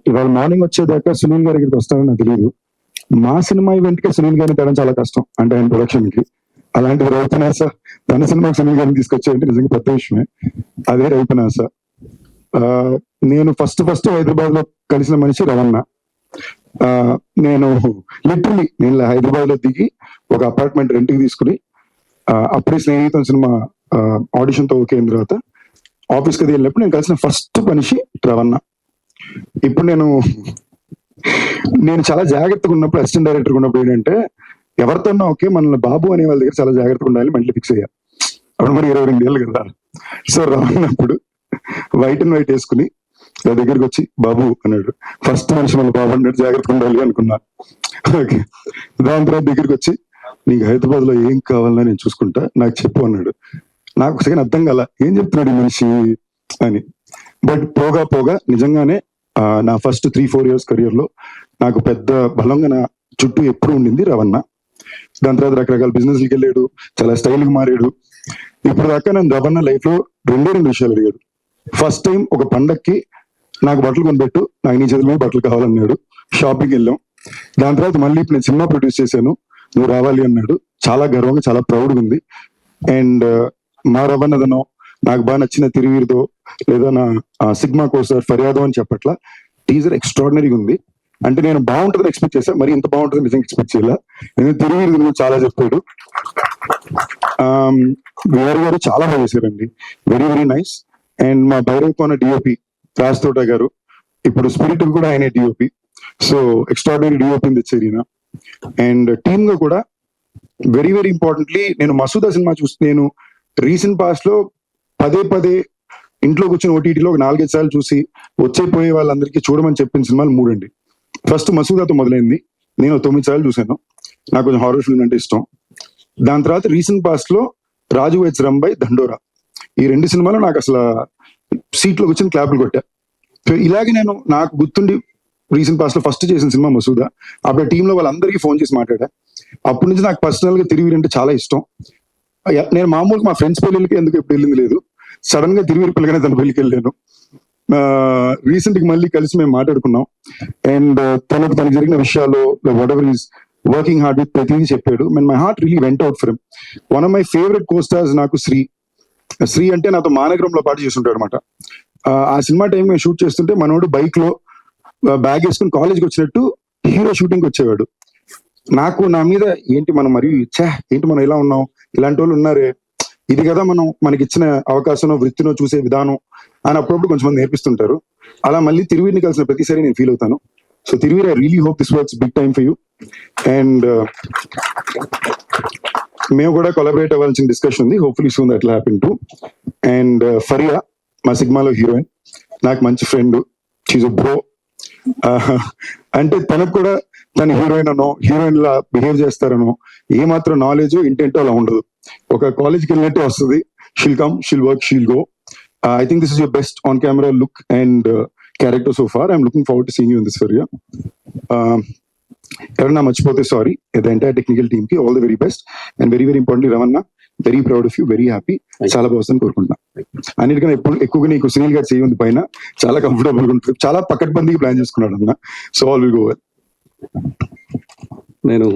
ఇవాళ మార్నింగ్ వచ్చేదాకా సునీల్ గారి దగ్గరికి వస్తారని నాకు తెలియదు. మా సినిమా ఈవెంట్ కి సునీల్ గారిని తేడం చాలా కష్టం, అంటే ఆయన ప్రొడక్షన్ కి. అలాంటిది రైపనాస తన సినిమాకి సునీల్ గారిని తీసుకొచ్చాయంటే నిజంగా పెద్ద విషయమే. అదే రైపనాస. నేను ఫస్ట్ హైదరాబాద్ లో కలిసిన మనిషి రవణ. నేను లిటరలీ హైదరాబాద్ లో దిగి ఒక అపార్ట్మెంట్ రెంట్కి తీసుకుని అప్పుడే స్నేహితం సినిమా ఆడిషన్ తో ఓకే అయిన తర్వాత ఆఫీస్కి వెళ్ళినప్పుడు నేను కలిసిన ఫస్ట్ మనిషి రవణ. ఇప్పుడు నేను చాలా జాగ్రత్తగా ఉన్నప్పుడు, అసిస్టెంట్ డైరెక్టర్ ఉన్నప్పుడు ఏంటంటే ఎవరితోన్నా ఓకే మనల్ని బాబు అనే వాళ్ళ దగ్గర చాలా జాగ్రత్తగా ఉండాలి, మెంటలీ ఫిక్స్ అయ్యా. అప్పుడు మరి 22 ఏళ్ళు కదా. సో రవణప్పుడు వైట్ అండ్ వైట్ వేసుకుని నా దగ్గరికి వచ్చి బాబు అన్నాడు. ఫస్ట్ మనిషి మన బాబు అన్నట్టు జాగ్రత్తగా ఉండాలి అనుకున్నా. ఓకే, దాని తర్వాత దగ్గరికి వచ్చి నీకు హైదరాబాద్ లో ఏం కావాలన్నా నేను చూసుకుంటా, నాకు చెప్పు అన్నాడు. నాకు సెకండ్ అర్థం కాల, ఏం చెప్తున్నాడు ఈ మనిషి అని. బట్ పోగా నిజంగానే నా ఫస్ట్ 3-4 years కెరియర్ లో నాకు పెద్ద బలంగా నా చుట్టూ ఎప్పుడు ఉండింది రవణ. దాని తర్వాత రకరకాల బిజినెస్కి వెళ్ళాడు, చాలా స్టైల్ గా మారాడు. ఇప్పుడు దాకా నేను రవణ లైఫ్ లో 2 విషయాలు అడిగాడు. ఫస్ట్ టైం ఒక పండక్కి నాకు బట్టలు కొనిపెట్టు, నాకు నీ చేతుల మీద బట్టలు కావాలన్నాడు. షాపింగ్ వెళ్ళాం. దాని తర్వాత మళ్ళీ ఇప్పుడు నేను సినిమా ప్రొడ్యూస్ చేశాను, నువ్వు రావాలి అన్నాడు. చాలా గర్వంగా, చాలా ప్రౌడ్గా ఉంది. అండ్ మా రవణదనో, నాకు బాగా నచ్చిన తిరువీరుదో, లేదా నా సిగ్మా కోసర్ ఫర్యాదో అని చెప్పట్లా, టీజర్ ఎక్స్ట్రాడినరీగా ఉంది. అంటే నేను బాగుంటుందని ఎక్స్పెక్ట్ చేశాను, మరి ఇంత బాగుంటుంది నిజంగా ఎక్స్పెక్ట్ చేయాల. నేను తిరువీరు గురించి చాలా చెప్పాడు. వేరు చాలా బాగా చేశారండి, వెరీ నైస్. అండ్ మా భైరవ్ కోన డిఓపి రాజ్ తోట గారు, ఇప్పుడు స్పిరిట్ కూడా ఆయన డిఓపి. సో ఎక్స్ట్రాడినరీ డిఓపి తెచ్చారు ఈయన. అండ్ టీమ్ గా కూడా వెరీ ఇంపార్టెంట్లీ నేను మసూదా సినిమా నేను రీసెంట్ పాస్ట్ లో పదే ఇంట్లో కూర్చొని ఓటీటీలో ఒక 4-5 సార్లు చూసి వచ్చేపోయే వాళ్ళందరికీ చూడమని చెప్పిన సినిమాలు 3 అండి. ఫస్ట్ మసూదాతో మొదలైంది, నేను 9 సార్లు చూశాను. నాకు కొంచెం హారర్ ఫిల్మ్ అంటే ఇష్టం. దాని తర్వాత రీసెంట్ పాస్ట్ లో రాజు వెడ్స్ రంబాయ్, దండోరా, ఈ 2 సినిమాలు నాకు అసలు సీట్లో కూర్చొని క్లాపులు కొట్టా. సో ఇలాగే నేను నాకు గుర్తుండి రీసెంట్ పాస్ట్ లో ఫస్ట్ చేసిన సినిమా మసూదా. అప్పుడు టీంలో వాళ్ళందరికీ ఫోన్ చేసి మాట్లాడా. అప్పటి నుంచి నాకు పర్సనల్ గా తిరువీరు అంటే చాలా ఇష్టం. నేను మామూలుగా మా ఫ్రెండ్స్ పెళ్ళిళ్ళకి ఎందుకు ఎప్పుడు వెళ్ళింది లేదు, సడన్ గా తిరువీరు పిల్లగానే తన పెళ్లికి వెళ్ళాను. రీసెంట్ గా మళ్ళీ కలిసి మేము మాట్లాడుకున్నాం. అండ్ తనకు జరిగిన విషయాలు what ever is working hard with ప్రతిదీ చెప్పాడు. And my heart really went out for him. One of my favourite co-stars నాకు శ్రీ అంటే నాతో మానగరంలో పాటు చేస్తుంటాడు అనమాట. ఆ సినిమా టైం మేము షూట్ చేస్తుంటే మనోడు బైక్ లో బ్యాగ్ వేసుకుని కాలేజ్కి వచ్చినట్టు హీరో షూటింగ్ వచ్చేవాడు. నాకు నా మీద ఏంటి మనం ఏంటి మనం ఇలా ఉన్నాం, ఇలాంటి వాళ్ళు ఉన్నారే, ఇది కదా మనకి ఇచ్చిన అవకాశం, వృత్తినో చూసే విధానం అని అప్పుడప్పుడు కొంచెం మంది నేర్పిస్తుంటారు. అలా మళ్ళీ తిరువీరిని కలిసిన ప్రతిసారి నేను ఫీల్ అవుతాను. So Tiruveer, I really hope this works big time for you. And మేము కూడా కొలాబరేట్ అవ్వాల్సిన డిస్కషన్ ఉంది, hopefully soon that will happen too. And Faria మా సిగ్మాలో హీరోయిన్, నాకు మంచి ఫ్రెండ్, షీజ్ అ బ్రో. అంటే తనకు కూడా తన హీరోయిన్ లా బిహేవ్ చేస్తారనో ఏమాత్రం నాలెడ్జ్ ఇంటెంటో అలా ఉండదు. ఒక కాలేజ్కి వెళ్ళినట్టే వస్తుంది. She'll come, she'll work, she'll go. I think this is your best on camera look and character so far. I'm looking forward to seeing you in this Faria. ఎవరైనా మర్చిపోతే sorry. The entire technical team కి all the very best. And very importantly Ravana, very proud of you, very happy. చాలా బాగుందని కోరుకుంటున్నా. అన్నిటికన్నా ఎక్కువగా నీకు సునీల్ గారు చేయి ఉంది పైన, చాలా కంఫర్టబుల్ గా ఉంటుంది. చాలా పకడ్బందీగా ప్లాన్ చేసుకున్నాడు అన్న. So all will go well. నేను